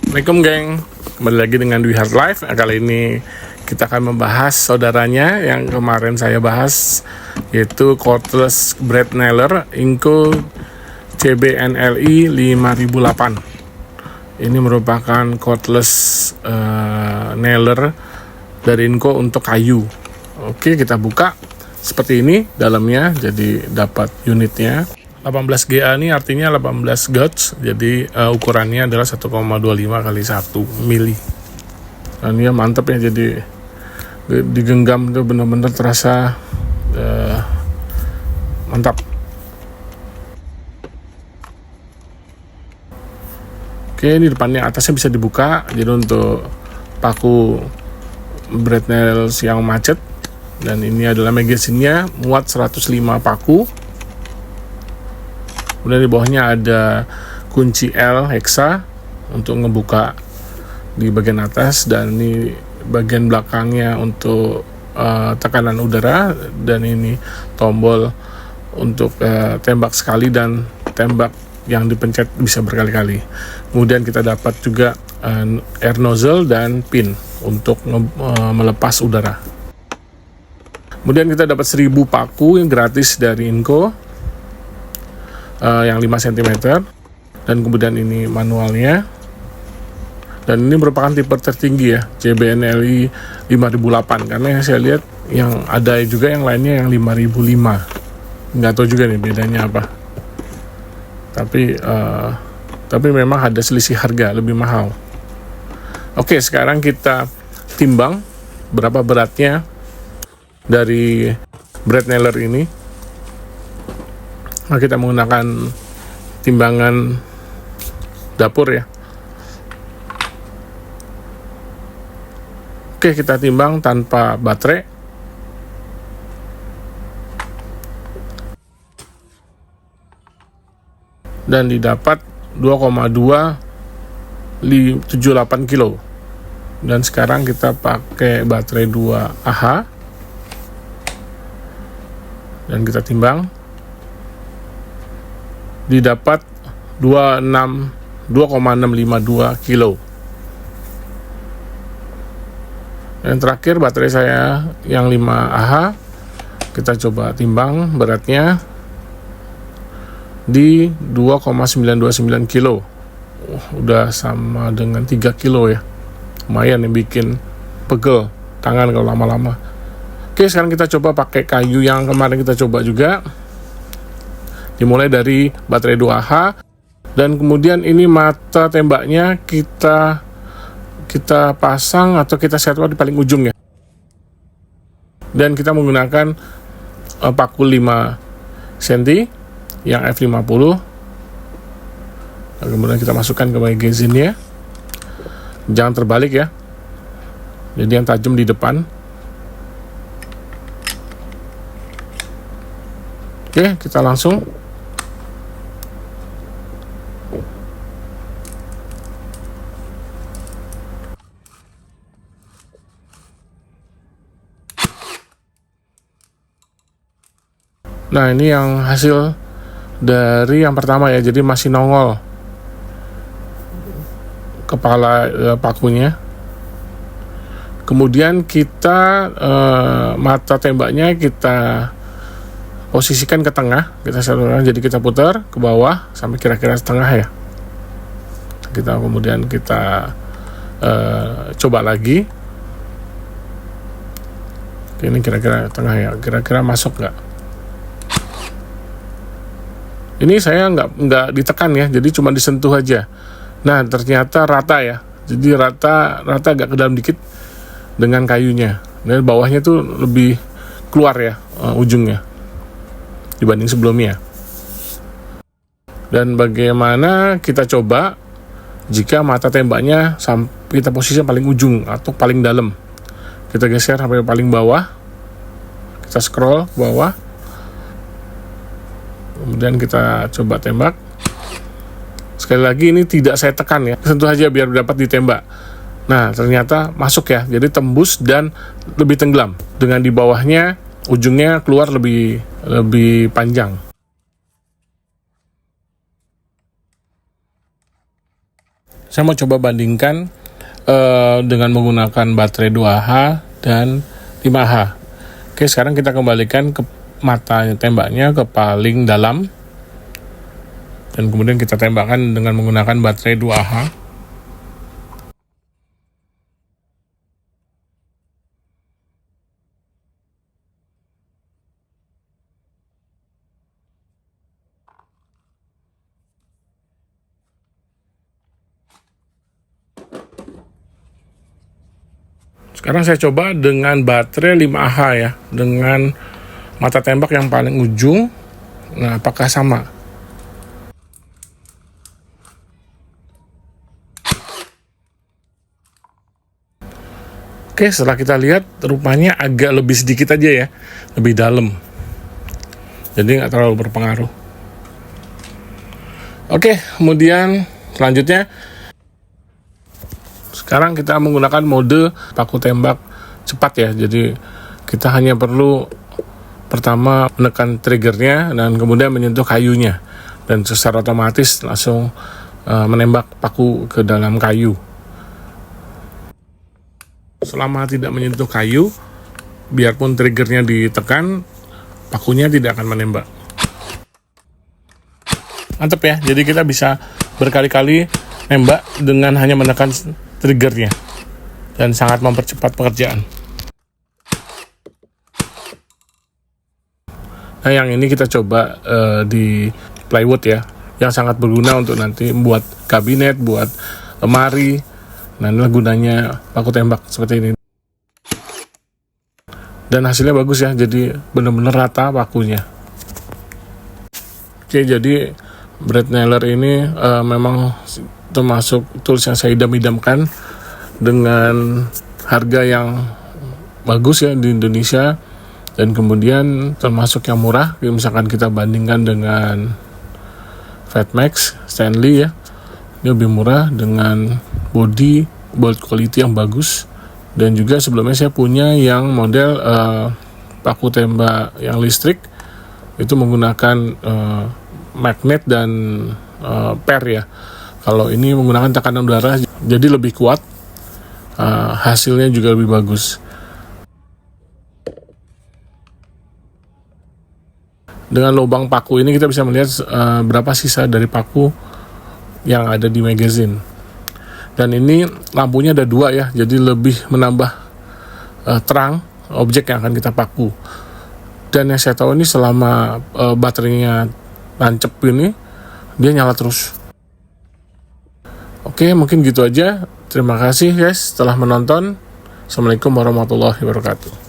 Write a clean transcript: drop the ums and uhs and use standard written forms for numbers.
Assalamualaikum geng, kembali lagi dengan Dwi Hard Life. Kali ini kita akan membahas saudaranya yang kemarin saya bahas, yaitu cordless brad nailer Inco CBNLI 5008. Ini merupakan cordless nailer dari Inco untuk kayu. Oke, kita buka seperti ini dalamnya, jadi dapat unitnya 18GA ini artinya 18 gauge, jadi ukurannya adalah 1,25 kali 1 mili. Dan dia mantep ya, jadi digenggam tuh bener-bener terasa mantap. Oke, ini depannya, atasnya bisa dibuka, jadi untuk paku brad nails yang macet. Dan ini adalah magazine-nya, muat 105 paku. Kemudian di bawahnya ada kunci L hexa untuk ngebuka di bagian atas, dan ini bagian belakangnya untuk tekanan udara, dan ini tombol untuk tembak sekali dan tembak yang dipencet bisa berkali-kali. Kemudian kita dapat juga air nozzle dan pin untuk melepas udara. Kemudian kita dapat 1000 paku yang gratis dari Inco, yang 5 cm, dan kemudian ini manualnya, dan ini merupakan tipe tertinggi ya, CBNLI 5008, karena saya lihat yang ada juga yang lainnya yang 5005, nggak tahu juga nih bedanya apa, tapi memang ada selisih harga, lebih mahal. Oke, sekarang kita timbang berapa beratnya dari brad nailer ini. Nah, kita menggunakan timbangan dapur ya. Oke, kita timbang tanpa baterai. Dan didapat 2,278 kilo. Dan sekarang kita pakai baterai 2Ah. Dan kita timbang. Didapat 2,652 kilo. Dan terakhir baterai saya yang 5Ah, kita coba timbang beratnya di 2,929 kilo. Udah sama dengan 3 kilo ya, lumayan yang bikin pegel tangan kalau lama-lama. Oke, sekarang kita coba pakai kayu yang kemarin kita coba juga. Dimulai dari baterai 2Ah, dan kemudian ini mata tembaknya kita pasang atau kita set di paling ujung ya. Dan kita menggunakan paku 5 cm yang F50. Lalu kemudian kita masukkan ke magazine-nya. Jangan terbalik ya. Jadi yang tajam di depan. Oke, kita langsung. Nah, ini yang hasil dari yang pertama ya, jadi masih nongol kepala pakunya. Kemudian kita mata tembaknya kita posisikan ke tengah, kita setelahkan, jadi kita putar ke bawah sampai kira-kira setengah ya. Kemudian kita coba lagi. Ini kira-kira tengah ya, kira-kira masuk nggak? Ini saya nggak ditekan ya, jadi cuma disentuh aja. Nah, ternyata rata ya, jadi rata agak ke dalam dikit dengan kayunya. Dan bawahnya tuh lebih keluar ya ujungnya dibanding sebelumnya. Dan bagaimana kita coba jika mata tembaknya kita posisi paling ujung atau paling dalam. Kita geser sampai paling bawah, kita scroll ke bawah. Kemudian kita coba tembak. Sekali lagi ini tidak saya tekan ya, sentuh aja biar dapat ditembak. Nah, ternyata masuk ya, jadi tembus dan lebih tenggelam. Dengan di bawahnya ujungnya keluar lebih panjang. Saya mau coba bandingkan dengan menggunakan baterai 2H dan 5H. Oke, sekarang kita kembalikan ke mata tembaknya ke paling dalam, dan kemudian kita tembakkan dengan menggunakan baterai 2H. Sekarang saya coba dengan baterai 5H ya, dengan mata tembak yang paling ujung. Nah, apakah sama? Oke, setelah kita lihat, rupanya agak lebih sedikit aja ya, lebih dalam. Jadi nggak terlalu berpengaruh. Oke, kemudian selanjutnya, sekarang kita menggunakan mode paku tembak cepat ya. Jadi kita hanya perlu pertama menekan triggernya dan kemudian menyentuh kayunya, dan secara otomatis langsung menembak paku ke dalam kayu. Selama tidak menyentuh kayu, biarpun triggernya ditekan, pakunya tidak akan menembak. Mantap ya, jadi kita bisa berkali-kali nembak dengan hanya menekan triggernya, dan sangat mempercepat pekerjaan. Nah, yang ini kita coba di plywood ya, yang sangat berguna untuk nanti buat kabinet, buat lemari. Nah, inilah gunanya paku tembak seperti ini. Dan hasilnya bagus ya, jadi benar-benar rata pakunya. Oke, jadi Brad Nailer ini memang termasuk tools yang saya idam-idamkan, dengan harga yang bagus ya di Indonesia, dan kemudian termasuk yang murah. Misalkan kita bandingkan dengan Fatmax Stanley ya, ini lebih murah dengan body build quality yang bagus. Dan juga sebelumnya saya punya yang model paku tembak yang listrik, itu menggunakan magnet dan per ya. Kalau ini menggunakan tekanan udara, jadi lebih kuat, hasilnya juga lebih bagus. Dengan lubang paku ini kita bisa melihat berapa sisa dari paku yang ada di magazine. Dan ini lampunya ada 2 ya, jadi lebih menambah terang objek yang akan kita paku. Dan yang saya tahu ini selama baterainya nancep ini, dia nyala terus. Oke, mungkin gitu aja. Terima kasih guys telah menonton. Assalamualaikum warahmatullahi wabarakatuh.